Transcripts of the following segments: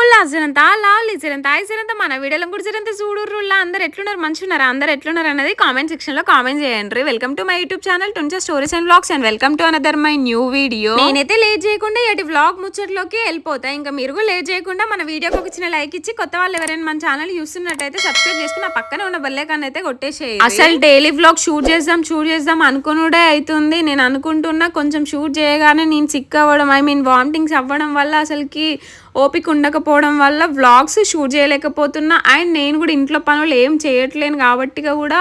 ఉల్లా జరంత లాలి జరంత ఐ జరంత మన వీడియోలో కూడా జరంత చూడుర్రుల్లా అందరు ఎట్లున్నారు మంచిగున్నారా అందరు ఎట్లున్నారు అనేది కామెంట్ సెక్షన్ లో కామెంట్ చేయండి. Welcome to my YouTube channel టుంచా stories and vlogs and welcome to another my new video. నేనైతే లేట్ చేయకుండా ఇటు వ్లాగ్ ముచ్చట్లోకి వెళ్ళిపోతా. ఇంకా మీరు కూడా లేట్ చేయకుండా మన వీడియోకి ఒక చిన్న లైక్ ఇచ్చి కొత్త వాళ్ళు ఎవరైనా మన ఛానల్ చూస్తున్నట్టయితే సబ్స్క్రైబ్ చేసుకుని ఆ పక్కనే ఉన్న బెల్ ఐకాన్ అయితే కొట్టేసేయండి. అసలు డైలీ వ్లాగ్ షూట్ చేద్దాం అనుకునుడే అవుతుంది. నేను అనుకుంటున్నా కొంచెం షూట్ చేయగానే నేను సిక్ అవ్వడం వామిటింగ్స్ అవ్వడం వల్ల అసలుకి ఓపిక ఉండకపోవడం వల్ల వ్లాగ్స్ షూట్ చేయలేకపోతున్నా. అండ్ నేను కూడా ఇంట్లో పనులు ఏం చేయట్లేను కాబట్టిగా కూడా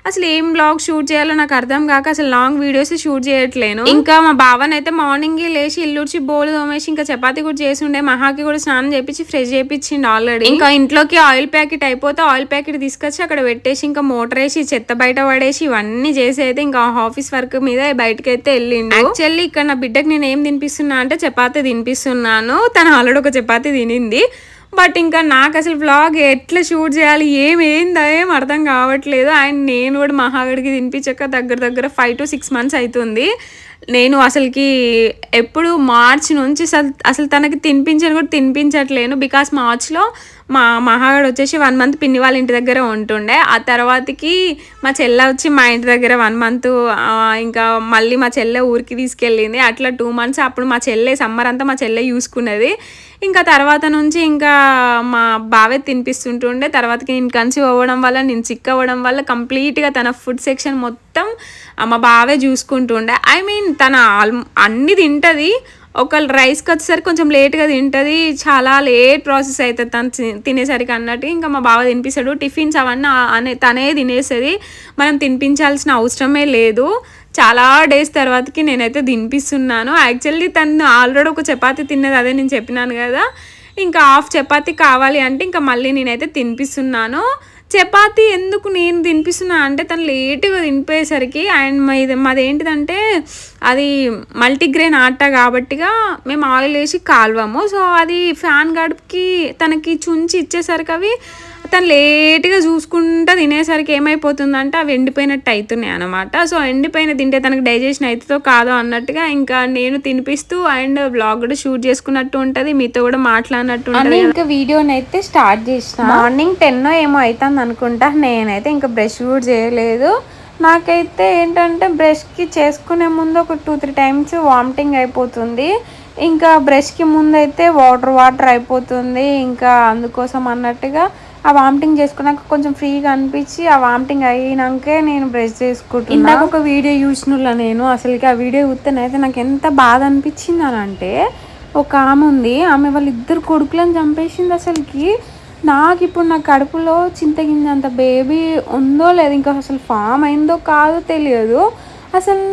అసలు ఏం వ్లాగ్ షూట్ చేయాలో నాకు అర్థం కాక అసలు లాంగ్ వీడియోస్ షూట్ చేయట్లేను. ఇంకా మా బావనైతే మార్నింగ్ లేచి ఇల్లుడిచి బోలు తోమేసి ఇంకా చపాతీ కూడా చేసి ఉండే, మహాకి కూడా స్నానం చేపించి ఫ్రెష్ చేయించిండు ఆల్రెడీ. ఇంకా ఇంట్లోకి ఆయిల్ ప్యాకెట్ అయిపోతే ఆయిల్ ప్యాకెట్ తీసుకొచ్చి అక్కడ పెట్టేసి ఇంకా మోటార్ వేసి చెత్త బయట పడేసి ఇవన్నీ చేసి అయితే ఇంకా ఆఫీస్ వర్క్ మీద బయటకి అయితే వెళ్ళిండు. యాక్చువల్లీ ఇక్కడ నా బిడ్డకి నేను ఏం తినిపిస్తున్నా అంటే చపాతీ తినిపిస్తున్నాను. తను ఆల్రెడీ ఒక చపాతీ తినింది. బట్ ఇంకా నాకు అసలు వ్లాగ్ ఎట్లా షూట్ చేయాలి ఏం అర్థం కావట్లేదు. అండ్ నేను కూడా మహాగడికి తినిపించక దగ్గర 5 to 6 months అవుతుంది. నేను అసలుకి ఎప్పుడు మార్చ్ నుంచి అసలు తనకి తినిపించట్లేను. బికాస్ మార్చ్లో మా మహాగడు వచ్చేసి 1 month పిన్ని వాళ్ళ ఇంటి దగ్గర ఉంటుండే. ఆ తర్వాతకి మా చెల్లె వచ్చి మా ఇంటి దగ్గర 1 month, ఇంకా మళ్ళీ మా చెల్లె ఊరికి తీసుకెళ్ళింది. అట్లా 2 months అప్పుడు మా చెల్లె సమ్మర్ అంతా మా చెల్లె చూసుకున్నది. ఇంకా తర్వాత నుంచి ఇంకా మా బావే తినిపిస్తుంటుండే. తర్వాతకి నేను కన్సీవ్ అవ్వడం వల్ల నేను సిక్ అవ్వడం వల్ల కంప్లీట్గా తన ఫుడ్ సెక్షన్ మొత్తం మా బావే చూసుకుంటుండే. తన అన్నీ తింటుంది. ఒకళ్ళు రైస్కి వచ్చేసరికి కొంచెం లేట్గా తింటుంది. చాలా లేట్ ప్రాసెస్ అవుతుంది తను తినేసరికి అన్నట్టు. ఇంకా మా బావ తినిపిస్తాడు. టిఫిన్స్ అవన్నీ తనే తినేస్తుంది. మనం తినిపించాల్సిన అవసరమే లేదు. చాలా డేస్ తర్వాతకి నేనైతే తినిపిస్తున్నాను. యాక్చువల్లీ తను ఆల్రెడీ ఒక చపాతీ తిన్నది, అదే నేను చెప్పినాను కదా. ఇంకా హాఫ్ చపాతీ కావాలి అంటే ఇంకా మళ్ళీ నేనైతే తినిపిస్తున్నాను. చపాతీ ఎందుకు నేను తినిపిస్తున్నా అంటే తను లేటుగా తినిపోయేసరికి, అండ్ మాదేంటిదంటే అది మల్టీగ్రెయిన్ ఆట కాబట్టిగా మేము ఆయిల్ వేసి కాల్వము. సో అది ఫ్యాన్ గడుపుకి తనకి చుంచి ఇచ్చేసరికి అవి తను లేట్గా చూసుకుంటా తినేసరికి ఏమైపోతుందంటే అవి ఎండిపోయినట్టు అవుతున్నాయి అనమాట. సో ఎండిపోయిన తింటే తనకు డైజెషన్ అవుతుందో కాదో అన్నట్టుగా ఇంకా నేను తినిపిస్తూ అండ్ బ్లాగ్ కూడా షూట్ చేసుకున్నట్టు ఉంటుంది, మీతో కూడా మాట్లాడినట్టు ఉంటుంది. ఇంకా వీడియోని అయితే స్టార్ట్ చేసిన మార్నింగ్ 10 ఏమో అవుతుంది అనుకుంటా. నేనైతే ఇంకా బ్రష్ కూడా చేయలేదు. నాకైతే ఏంటంటే బ్రష్కి చేసుకునే ముందు ఒక 2-3 times వామిటింగ్ అయిపోతుంది. ఇంకా బ్రష్కి ముందు అయితే వాటర్ అయిపోతుంది. ఇంకా అందుకోసం అన్నట్టుగా ఆ వామిటింగ్ చేసుకున్నాక కొంచెం ఫ్రీగా అనిపించి ఆ వామిటింగ్ అయినాకే నేను బ్రష్ చేసుకుంటున్నా. ఇందాక ఒక వీడియో చూసినలా నేను అసలుకి ఆ వీడియో చూస్తేనైతే నాకు ఎంత బాధ అనిపించింది అని అంటే, ఒక ఆమె ఉంది, ఆమె వాళ్ళిద్దరు కొడుకులను చంపేసింది. అసలుకి నాకు ఇప్పుడు నా కడుపులో చింతగింజ అంత బేబీ ఉందో లేదు, ఇంకా అసలు ఫామ్ అయిందో కాదో తెలియదు. అసలు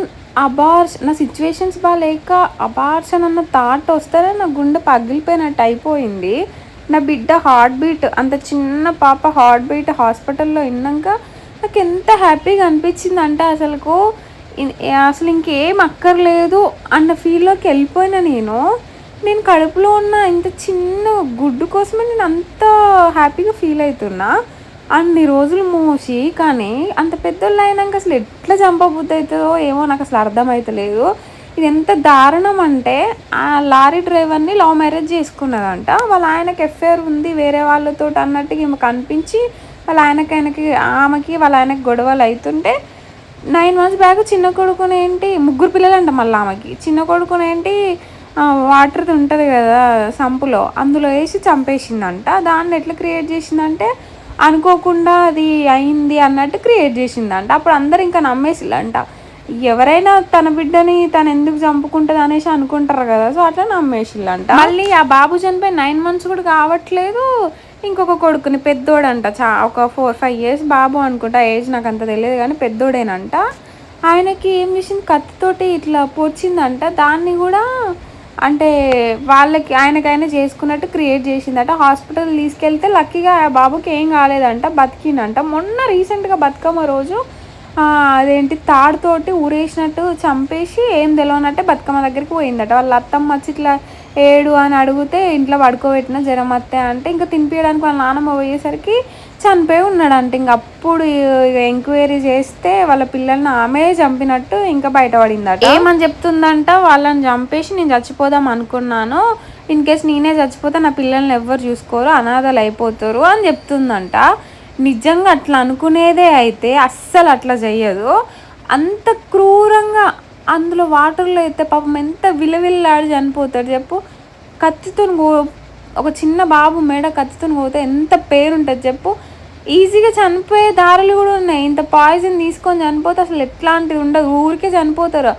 నా సిచ్యువేషన్స్ బాగాలేక అబార్షన్ అన్న థాట్ వస్తేనే నా గుండె పగిలిపోయినట్టు అయిపోయింది. నా బిడ్డ హార్ట్ బీట్, అంత చిన్న పాప హార్ట్ బీట్ హాస్పిటల్లో విన్నాక నాకు ఎంత హ్యాపీగా అనిపించింది అంటే అసలు ఇంకేం అక్కర్లేదు అన్న ఫీల్లోకి వెళ్ళిపోయినా. నేను కడుపులో ఉన్న ఇంత చిన్న గుడ్డు కోసమే నేను అంత హ్యాపీగా ఫీల్ అవుతున్నా. అన్ని రోజులు మోసి కానీ అంత పెద్దోళ్ళు అయినాక అసలు ఎట్లా చంపబుద్ధి అవుతుందో ఏమో నాకు అసలు అర్థమవుతలేదు. ఇది ఎంత దారుణం అంటే ఆ లారీ డ్రైవర్ని లవ్ మ్యారేజ్ చేసుకున్నదంట. వాళ్ళ ఆయనకి ఎఫ్ఐఆర్ ఉంది వేరే వాళ్ళతో అన్నట్టుగా ఈమెకు అనిపించి ఆమెకి వాళ్ళ ఆయనకి గొడవలు అవుతుంటే 9 months బ్యాక్ చిన్న కొడుకునేంటి 3 పిల్లలంట. మళ్ళీ ఆమెకి చిన్న కొడుకునేంటి వాటర్ ఉంటుంది కదా సంపులో, అందులో వేసి చంపేసిందంట. దాన్ని ఎట్లా క్రియేట్ చేసిందంటే అనుకోకుండా అది అయింది అన్నట్టు క్రియేట్ చేసిందంట. అప్పుడు అందరు ఇంకా నమ్మేసిల్లంట. ఎవరైనా తన బిడ్డని తను ఎందుకు చంపుకుంటుంది అనేసి అనుకుంటారు కదా. సో అట్లా నమ్మేసిల్లంట. మళ్ళీ ఆ బాబు చనిపోయి 9 months కూడా కావట్లేదు. ఇంకొక కొడుకుని పెద్దోడంట, ఒక 4-5 years బాబు అనుకుంటా, ఏజ్ నాకు అంత తెలియదు కానీ పెద్దోడేనంట. ఆయనకి ఏం చేసింది, కత్తితోటి ఇట్లా పొడిచిందంట. దాన్ని కూడా అంటే ఆయనకైనా చేసుకున్నట్టు క్రియేట్ చేసిందట. హాస్పిటల్ తీసుకెళ్తే లక్కీగా ఆ బాబుకి ఏం కాలేదంట, బతికిందంట. మొన్న రీసెంట్గా బతుకమ్మ రోజు అదేంటి తాడుతోటి ఊరేసినట్టు చంపేసి ఏం తెలియనట్టే బతుకమ్మ దగ్గరికి పోయిందట. వాళ్ళ అత్తమ్మ వచ్చి ఇట్లా ఏడు అని అడిగితే ఇంట్లో పడుకోబెట్టిన జ్వరం అత్తే అంటే ఇంకా తినిపించడానికి వాళ్ళ నాన్నమ్మ పోయేసరికి చనిపోయి ఉన్నాడంట. ఇంక అప్పుడు ఎంక్వైరీ చేస్తే వాళ్ళ పిల్లల్ని ఆమె చంపినట్టు ఇంకా బయటపడిందట. ఏమని చెప్తుందంట, వాళ్ళని చంపేసి నేను చచ్చిపోదాం అనుకున్నాను, ఇన్ కేస్ నేనే చచ్చిపోతే నా పిల్లల్ని ఎవ్వరు చూసుకోరు, అనాథలు అయిపోతారు అని చెప్తుందంట. నిజంగా అట్లా అనుకునేదే అయితే అస్సలు అట్లా చెయ్యదు. అంత క్రూరంగా అందులో వాటర్లో అయితే పాపం ఎంత విలవిల్లాడి చనిపోతాడు చెప్పు. కత్తితో ఒక చిన్న బాబు మెడ కత్తితో పోతే ఎంత పెయిన్ ఉంటుంది చెప్పు. ఈజీగా చనిపోయే దారులు కూడా ఉన్నాయి. ఇంత పాయిజన్ తీసుకొని చనిపోతే అసలు ఎట్లాంటిది ఉండదు, ఊరికే చనిపోతారు.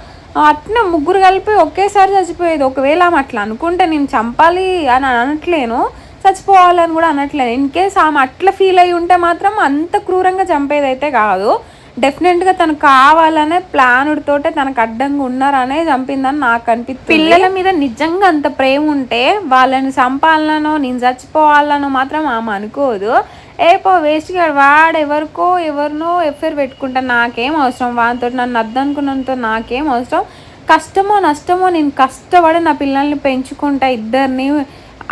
అట్లా ముగ్గురు కలిపి ఒకేసారి చచ్చిపోయేది. ఒకవేళ ఆమె అట్లా అనుకుంటే నేను చంపాలి అని అనట్లేను, చచ్చిపోవాలని కూడా అనట్లేదు. ఇన్ కేస్ ఆమె అట్లా ఫీల్ అయ్యి ఉంటే మాత్రం అంత క్రూరంగా చంపేది అయితే కాదు. డెఫినెట్గా తను కావాలనే ప్లానుడితోటే తనకు అడ్డంగా ఉన్నారనే చంపిందని నాకు అనిపిస్తుంది. పిల్లల మీద నిజంగా అంత ప్రేమ ఉంటే వాళ్ళని చంపాలనో నేను చచ్చిపోవాలనో మాత్రం ఆమె అనుకోదు. వేస్ట్గా ఎవరినో ఎఫ్ఐఆర్ పెట్టుకుంటా, నాకేం అవసరం వానితో, నన్ను అద్దనుకున్నంతో నాకేం అవసరం, కష్టమో నష్టమో నేను కష్టపడి నా పిల్లల్ని పెంచుకుంటా ఇద్దరిని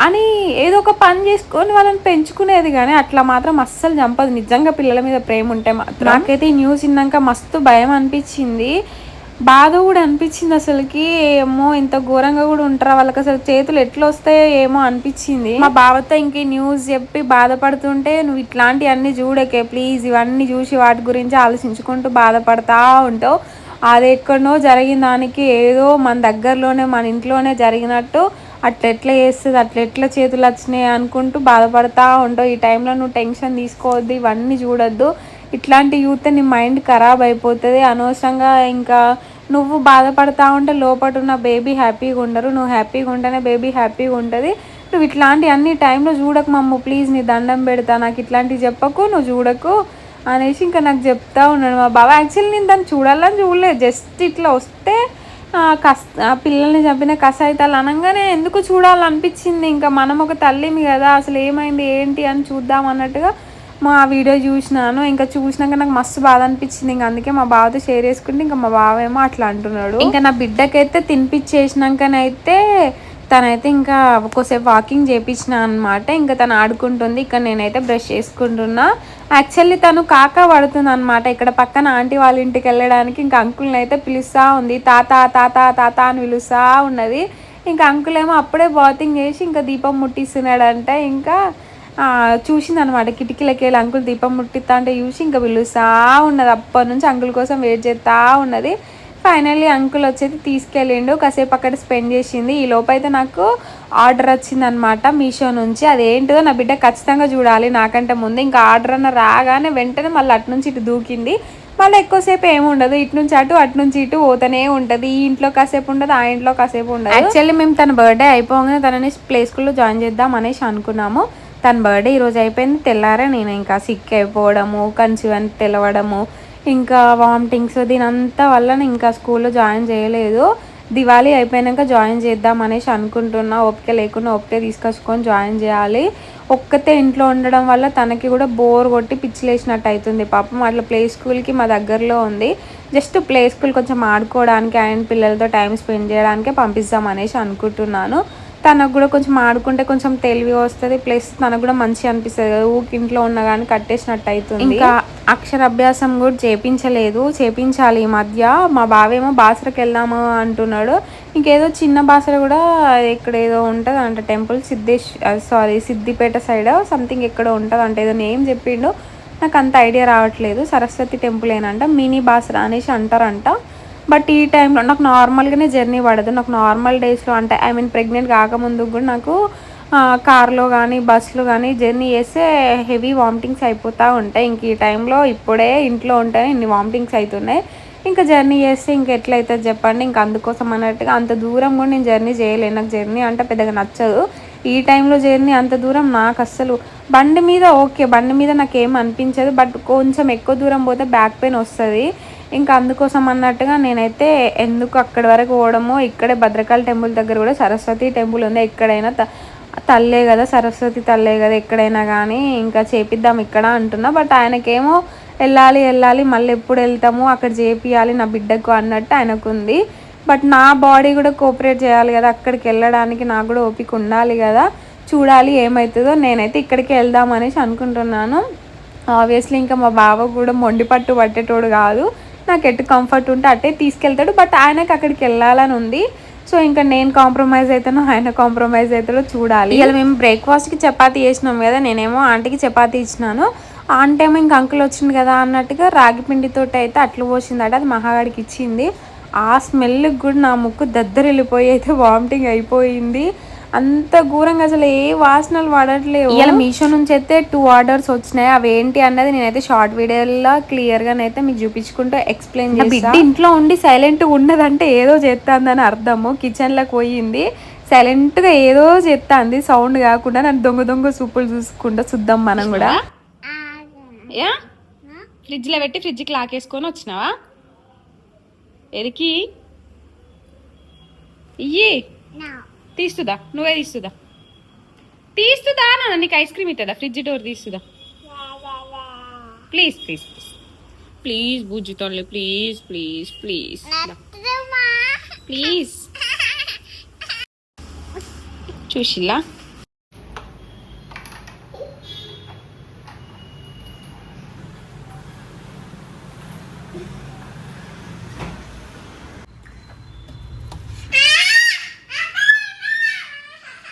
అని ఏదో ఒక పని చేసుకొని వాళ్ళని పెంచుకునేది. కానీ అట్లా మాత్రం అస్సలు చంపదు నిజంగా పిల్లల మీద ప్రేమ ఉంటే మాత్రం. నాకైతే ఈ న్యూస్ విన్నాక మస్తు భయం అనిపించింది, బాధ కూడా అనిపించింది. అసలుకి ఏమో ఇంత ఘోరంగా కూడా ఉంటారా, వాళ్ళకి అసలు చేతులు ఎట్లా వస్తాయో ఏమో అనిపించింది. మా బావతో ఇంక న్యూస్ చెప్పి బాధపడుతుంటే, నువ్వు ఇట్లాంటివన్నీ చూడకే ప్లీజ్, ఇవన్నీ చూసి వాటి గురించి ఆలోచించుకుంటూ బాధపడతా ఉంటావు. అది ఎక్కడనో జరిగిన దానికి ఏదో మన దగ్గరలోనే మన ఇంట్లోనే జరిగినట్టు అట్లెట్లా చేస్తుంది, అట్లెట్లా చేతులు వచ్చినాయి అనుకుంటూ బాధపడతా ఉంటావు. ఈ టైంలో నువ్వు టెన్షన్ తీసుకోవద్దు, ఇవన్నీ చూడొద్దు. ఇట్లాంటి యూత్ నీ మైండ్ ఖరాబ్ అయిపోతుంది అనవసరంగా. ఇంకా నువ్వు బాధపడతా ఉంటే లోపల ఉన్న బేబీ హ్యాపీగా ఉండరు, నువ్వు హ్యాపీగా ఉంటేనే బేబీ హ్యాపీగా ఉంటుంది. నువ్వు ఇట్లాంటి అన్ని టైంలో చూడకు మమ్మ ప్లీజ్, నీ దండం పెడతా, నాకు ఇట్లాంటివి చెప్పకు, నువ్వు చూడకు అనేసి ఇంకా నాకు చెప్తా ఉన్నాడు మా బావ. యాక్చువల్లీ నేను దాన్ని చూడాలని చూడలేదు, జస్ట్ ఇట్లా వస్తే పిల్లల్ని చంపిన కసాయితాలు అనగానే ఎందుకు చూడాలనిపించింది. ఇంకా మనం ఒక తల్లిమి కదా, అసలు ఏమైంది ఏంటి అని చూద్దాం అన్నట్టుగా మా వీడియో చూసినాను. ఇంకా చూసినాక నాకు మస్తు బాధ అనిపించింది. ఇంకా అందుకే మా బావతో షేర్ చేసుకుంటే ఇంకా మా బావ ఏమో అట్లా అంటున్నాడు. ఇంకా నా బిడ్డకైతే తినిపించేసినాకనైతే తనైతే ఇంకా ఒక్కోసేపు వాకింగ్ చేయించిన అనమాట. ఇంకా తను ఆడుకుంటుంది, ఇక్కడ నేనైతే బ్రష్ చేసుకుంటున్నా. యాక్చువల్లీ తను కాకా పడుతుంది అనమాట. ఇక్కడ పక్కన ఆంటీ వాళ్ళ ఇంటికి వెళ్ళడానికి ఇంకా అంకుల్ని అయితే పిలుస్తూ ఉంది, తాత తాత తాత అని పిలుస్తూ ఉన్నది. ఇంకా అంకుల్ ఏమో అప్పుడే బాతింగ్ చేసి ఇంకా దీపం ముట్టిస్తున్నాడంటే ఇంకా చూసిందనమాట కిటికీలకి వెళ్ళి అంకుల్ దీపం ముట్టిస్తా అంటే చూసి ఇంకా పిలుస్తూ ఉన్నది. అప్పటి నుంచి అంకుల్ కోసం వెయిట్ చేస్తూ ఉన్నది. ఫైనల్లీ అంకుల్ వచ్చేది తీసుకెళ్ళిండు, కాసేపు అక్కడ స్పెండ్ చేసింది. ఈ లోపైతే నాకు ఆర్డర్ వచ్చిందనమాట మీషో నుంచి. అదేంటో నా బిడ్డ ఖచ్చితంగా చూడాలి నాకంటే ముందు. ఇంకా ఆర్డర్ అన్న రాగానే వెంటనే మళ్ళీ అటు నుంచి ఇటు దూకింది. మళ్ళీ ఎక్కువసేపు ఏమి ఉండదు, ఇటు నుంచి అటు నుంచి ఇటు పోతూనే ఉంటుంది. ఈ ఇంట్లో కాసేపు ఉండదు, ఆ ఇంట్లో కాసేపు ఉండదు. యాక్చువల్లీ మేము తన బర్త్డే అయిపోగానే తనని ప్లే స్కూల్లో జాయిన్ చేద్దాం అనేసి అనుకున్నాము. తన బర్త్డే ఈరోజు అయిపోయింది. తెల్లారే నేను ఇంకా సిక్ అయిపోవడము, కన్సీవ్ అని తెలవడము, ఇంకా వామిటింగ్స్ దీనంతా వల్ల ఇంకా స్కూల్లో జాయిన్ చేయలేదు. దివాళీ అయిపోయాక జాయిన్ చేద్దాం అనేసి అనుకుంటున్నా. ఓపిక లేకుండా ఓపిక తీసుకొచ్చుకొని జాయిన్ చేయాలి. ఒక్కతే ఇంట్లో ఉండడం వల్ల తనకి కూడా బోర్ కొట్టి పిచ్చిలేసినట్టు అవుతుంది పాపం. అట్లా ప్లే స్కూల్కి మా దగ్గరలో ఉంది, జస్ట్ ప్లే స్కూల్ కొంచెం ఆడుకోవడానికి అండ్ పిల్లలతో టైం స్పెండ్ చేయడానికే పంపిస్తాం అనేసి అనుకుంటున్నాను. తనకు కూడా కొంచెం ఆడుకుంటే కొంచెం తెలివి వస్తుంది, ప్లస్ తనకు కూడా మంచిగా అనిపిస్తుంది కదా, ఊకి ఇంట్లో ఉన్న కానీ కట్టేసినట్టు అవుతుంది. ఇంకా అక్షరాభ్యాసం కూడా చేపించాలి ఈ మధ్య. మా బావేమో బాసరకు వెళ్దాము అంటున్నాడు. ఇంకేదో చిన్న బాసర కూడా ఇక్కడ ఏదో ఉంటుంది అంట టెంపుల్, సిద్దిపేట సైడ్ సంథింగ్ ఎక్కడో ఉంటుంది అంటే, ఏదో నేమ్ చెప్పిండు, నాకు అంత ఐడియా రావట్లేదు. సరస్వతి టెంపుల్ ఏనంట, మినీ బాసర అనేసి అంటారంట. బట్ ఈ టైంలో నాకు నార్మల్గానే జర్నీ పడదు. నాకు నార్మల్ డేస్లో అంటే ప్రెగ్నెంట్ కాకముందు కూడా నాకు కార్లో కానీ బస్సులో కానీ జర్నీ చేస్తే హెవీ వామిటింగ్స్ అయిపోతూ ఉంటాయి. ఇంక ఈ టైంలో ఇప్పుడే ఇంట్లో ఉంటే ఇన్ని వామిటింగ్స్ అవుతున్నాయి. ఇంకా జర్నీ చేస్తే ఇంకెట్లయితుంది చెప్పండి. ఇంకా అందుకోసం అన్నట్టుగా అంత దూరం కూడా నేను జర్నీ చేయలేను. నాకు జర్నీ అంటే పెద్దగా నచ్చదు. ఈ టైంలో జర్నీ అంత దూరం నాకు అస్సలు, బండి మీద నాకు ఏం అనిపించదు, బట్ కొంచెం ఎక్కువ దూరం పోతే బ్యాక్ పెయిన్ వస్తుంది. ఇంకా అందుకోసం అన్నట్టుగా నేనైతే ఎందుకు అక్కడి వరకు పోవడమో, ఇక్కడే భద్రకాళి టెంపుల్ దగ్గర కూడా సరస్వతి టెంపుల్ ఉంది, ఎక్కడైనా తల్లే కదా, సరస్వతి తల్లే కదా, ఎక్కడైనా కానీ ఇంకా చేపిద్దాం ఇక్కడ అంటున్నా. బట్ ఆయనకేమో వెళ్ళాలి మళ్ళీ ఎప్పుడు వెళ్తాము అక్కడ చేపియాలి నా బిడ్డకు అన్నట్టు ఆయనకు ఉంది. బట్ నా బాడీ కూడా కోఆపరేట్ చేయాలి కదా, అక్కడికి వెళ్ళడానికి నాకు కూడా ఓపిక ఉండాలి కదా. చూడాలి ఏమవుతుందో. నేనైతే ఇక్కడికి వెళ్దాం అనేసి అనుకుంటున్నాను. ఆబ్వియస్లీ ఇంకా మా బావ కూడా మొండి పట్టు పట్టేటోడు కాదు, నాకు ఎటు కంఫర్ట్ ఉంటే అట్టే తీసుకెళ్తాడు. బట్ ఆయనకు అక్కడికి వెళ్ళాలని ఉంది. సో ఇంకా నేను కాంప్రమైజ్ అవుతానో ఆయన కాంప్రమైజ్ అవుతాడో చూడాలి. ఇలా మేము బ్రేక్ఫాస్ట్కి చపాతీ చేసినాం కదా, నేనేమో ఆంటీకి చపాతీ ఇచ్చినాను, ఆంటీ ఏమో ఇంకా అంకుల్ వచ్చింది కదా అన్నట్టుగా రాగి పిండితోటి అయితే అట్లు పోసిందట, అది మహాగాడికి ఇచ్చింది. ఆ స్మెల్కి కూడా నా ముక్కు దద్దరిల్లిపోయి అయితే వామిటింగ్ అయిపోయింది. అంత ఘోరంగా అసలు ఏ వాసనలు పడట్లేవు. ఇలా మీషో నుంచి అయితే 2 ఆర్డర్స్ వచ్చినాయి. అవి ఏంటి అన్నది నేనైతే షార్ట్ వీడియోలో క్లియర్గానైతే మీకు చూపించుకుంటూ ఎక్స్ప్లెయిన్ చేస్తాను. బిడ్డ ఇంట్లో ఉండి సైలెంట్గా ఉండదంటే ఏదో చేస్తుందని అర్థము. కిచెన్లోకి పోయింది, సైలెంట్గా ఏదో చేస్తుంది, సౌండ్ కాకుండా నన్ను దొంగ దొంగ సూపులు చూసుకుంటూ చూద్దాం మనం కూడా. ఫ్రిడ్జ్లో పెట్టి ఫ్రిడ్జ్కి లాకేసుకొని వచ్చినావా? ఎరికి ఇయ్యి తీస్తుందా, నువ్వే తీస్తుందా నాన్న, నీకు ఐస్ క్రీమ్ ఇస్తుందా, ఫ్రిడ్జ్ డోర్ తీస్తుందా? ప్లీజ్ ప్లీజ్ ప్లీజ్ ప్లీజ్ బుజ్జి తల్లి, ప్లీజ్ ప్లీజ్ ప్లీజ్ ప్లీజ్. చూసిలా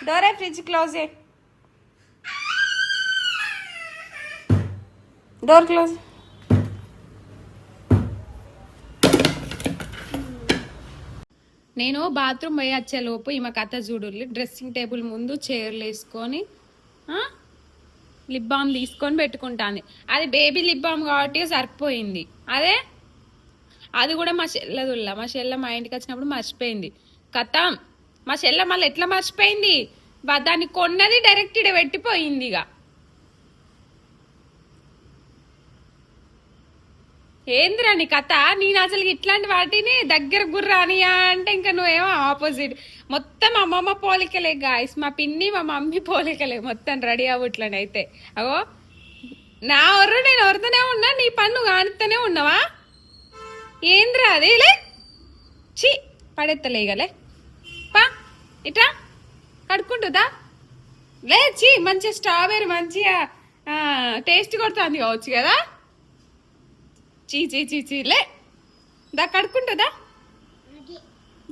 డోరే, ఫ్రిడ్జ్ క్లోజ్ చేయి, డోర్ క్లోజ్. నేను బాత్రూమ్ పోయి వచ్చేలోపు ఈమె కథ చూడుర్లి. డ్రెస్సింగ్ టేబుల్ ముందు చైర్లు వేసుకొని లిప్ బామ్ తీసుకొని పెట్టుకుంటాను. అది బేబీ లిప్ బామ్ కాబట్టి సరిపోయింది. అది కూడా మా చెల్లెదుల్లా, మా చెల్లె మా ఇంటికి వచ్చినప్పుడు మర్చిపోయింది. కథం మా చెల్లె మళ్ళీ ఎట్లా మర్చిపోయింది, దాన్ని కొన్నది డైరెక్ట్ ఇడ పెట్టిపోయింది. ఇక ఏందిరా నీ కథ, నేను అసలు ఇట్లాంటి వాటిని దగ్గర గుర్రానియా అంటే ఇంకా నువ్వేమో ఆపోజిట్. మొత్తం అమ్మమ్మ పోలికలే గాయస్, మా పిన్ని మా మమ్మీ పోలికలే మొత్తం రెడీ అవ్వట్లని అయితే. అగో నా ఒర్రు నేను ఒరుతూనే ఉన్నా, నీ పన్ను కానుతూనే ఉన్నావా? ఏంద్రా అది, లే చి పడెత్తలేగలే, పా ఇట్లా కడుక్కుంటుందా లేచి మంచిగా స్ట్రాబెర్రీ మంచిగా టేస్ట్ కొడుతుంది కావచ్చు కదా. చీ లే, దా కడుక్కుంటుందా,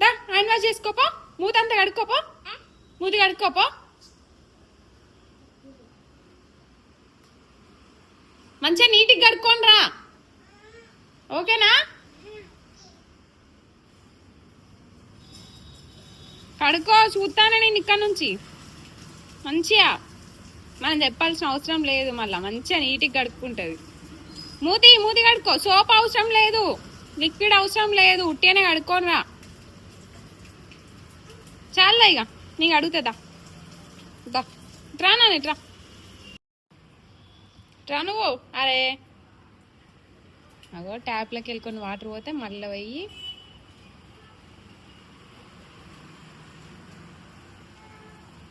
దా హ్యాండ్ వాష్ చేసుకోపో, మూతంతా కడుక్కోపో, మూతి కడుక్కోపో. మంచిగా నీట్గా కడుక్కోండి రా, ఓకేనా? కడుక్కో, చూస్తాను నేను ఇక్కడ నుంచి. మంచిగా మనం చెప్పాల్సిన అవసరం లేదు, మళ్ళీ మంచిగా నీట్గా కడుక్కుంటుంది. మూతి కడుక్కో, సోప్ అవసరం లేదు, లిక్విడ్ అవసరం లేదు, ఉట్టిగానే కడుక్కోనరా. చాలా ఇక నీకు అడుగుతుందా, ట్రా ఇట్రా ట్రా నువ్వు. అరే అగో ట్యాప్లోకి వెళ్ళుకొని వాటర్ పోతే మళ్ళీ పోయి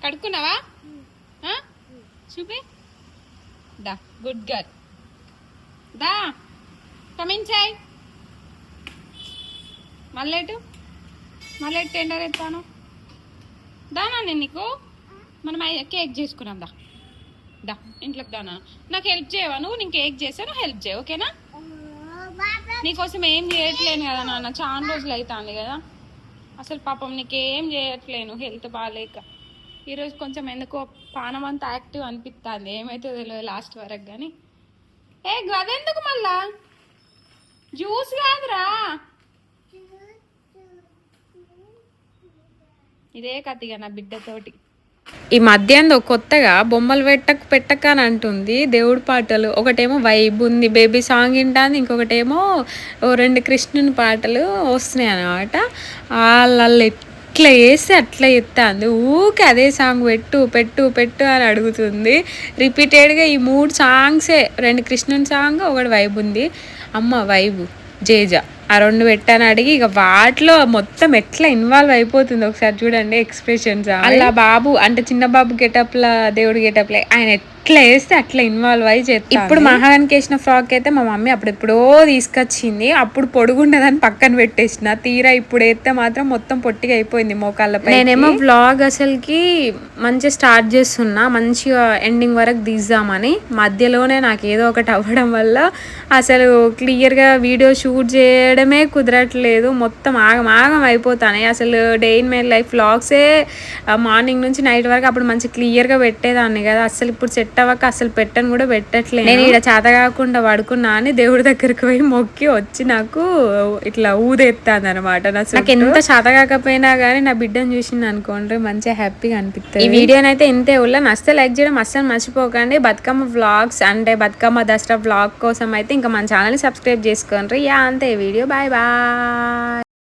కడుక్కున్నావా? చూపి, దా గుడ్ గర్ల్, దా కమించాయి. మళ్ళీ టెండర్ ఎత్తాను దానా, నేను నీకు మనం కేక్ చేసుకున్నాం. దా ఇంట్లోకి దానా, నాకు హెల్ప్ చేయవా నువ్వు? నేను కేక్ చేశాను, హెల్ప్ చేయ, ఓకేనా? నీకోసం ఏం చేయట్లేను కదా నాన్న, చాలా రోజులు అవుతుంది కదా. అసలు పాపం నీకేం చేయట్లేను, హెల్త్ బాగాలేక. ఈరోజు కొంచెం ఎందుకో పానం అంతా యాక్టివ్ అనిపిస్తుంది, ఏమైతే తెలియదు లాస్ట్ వరకు. కానీ గదెందుకు మళ్ళా, జ్యూస్ కాదురా, ఇదే కథగా నా బిడ్డతోటి. ఈ మధ్యాహ్నం కొత్తగా బొమ్మలు పెట్టక అని అంటుంది, దేవుడి పాటలు. ఒకటేమో వైబ్ ఉంది, బేబీ సాంగ్ వింటాను, ఇంకొకటేమో 2 కృష్ణుని పాటలు వస్తున్నాయి అన్నమాట. వాళ్ళు ఎట్లా వేస్తే అట్లా ఎత్తాంది, ఊకే అదే సాంగ్ పెట్టు అని అడుగుతుంది రిపీటెడ్గా. ఈ 3 సాంగ్సే, 2 కృష్ణుని సాంగ్, ఒకటి వైబ్ ఉంది. అమ్మ వైబు జేజా ఆ 2 పెట్టాను అడిగి, ఇక వాటిలో మొత్తం ఎట్లా ఇన్వాల్వ్ అయిపోతుంది ఒకసారి చూడండి ఎక్స్ప్రెషన్స్. అలా బాబు అంటే చిన్న బాబు గెటప్లా, దేవుడి గెటప్లే ఆయన ఎట్లా వేస్తే అట్లా ఇన్వాల్వ్ అయ్యి చేస్తా. ఇప్పుడు మహానికి వేసిన ఫ్రాక్ అయితే మా మమ్మీ అప్పుడెప్పుడో తీసుకొచ్చింది. అప్పుడు పొడుగుండదని పక్కన పెట్టేసిన, తీరా ఇప్పుడు వేస్తే మాత్రం మొత్తం పొట్టిగా అయిపోయింది మోకాళ్ళపై. నేనేమో వ్లాగ్ అసలుకి మంచిగా స్టార్ట్ చేస్తున్నా, మంచిగా ఎండింగ్ వరకు తీద్దామని. మధ్యలోనే నాకు ఏదో ఒకటి అవ్వడం వల్ల అసలు క్లియర్గా వీడియో షూట్ చేయడమే కుదరట్లేదు. మొత్తం ఆగం ఆగం అయిపోతాయి. అసలు డే ఇన్ మై లైఫ్ వ్లాగ్సే మార్నింగ్ నుంచి నైట్ వరకు అప్పుడు మంచి క్లియర్గా పెట్టేదాన్ని కదా. అసలు ఇప్పుడు సెట్ అవ్వక అసలు పెట్టను కూడా పెట్టట్లేదు. నేను ఇక్కడ చేత కాకుండా పడుకున్నా అని దేవుడి దగ్గరికి పోయి మొక్కి వచ్చి నాకు ఇట్లా ఊదెత్తాను అనమాట. నాకు ఎంత చేత కాకపోయినా కానీ నా బిడ్డను చూసింది అనుకోండి మంచిగా హ్యాపీగా అనిపిస్తుంది. ఈ వీడియోనైతే ఇంతే ఉల్లా నచ్చితే లైక్ చేయడం అస్సలు మర్చిపోకండి. బతుకమ్మ వ్లాగ్స్ అంటే బతుకమ్మ దసరా వ్లాగ్ కోసం అయితే ఇంకా మన ఛానల్ని సబ్స్క్రైబ్ చేసుకోండి. అంతే వీడియో. Bye bye.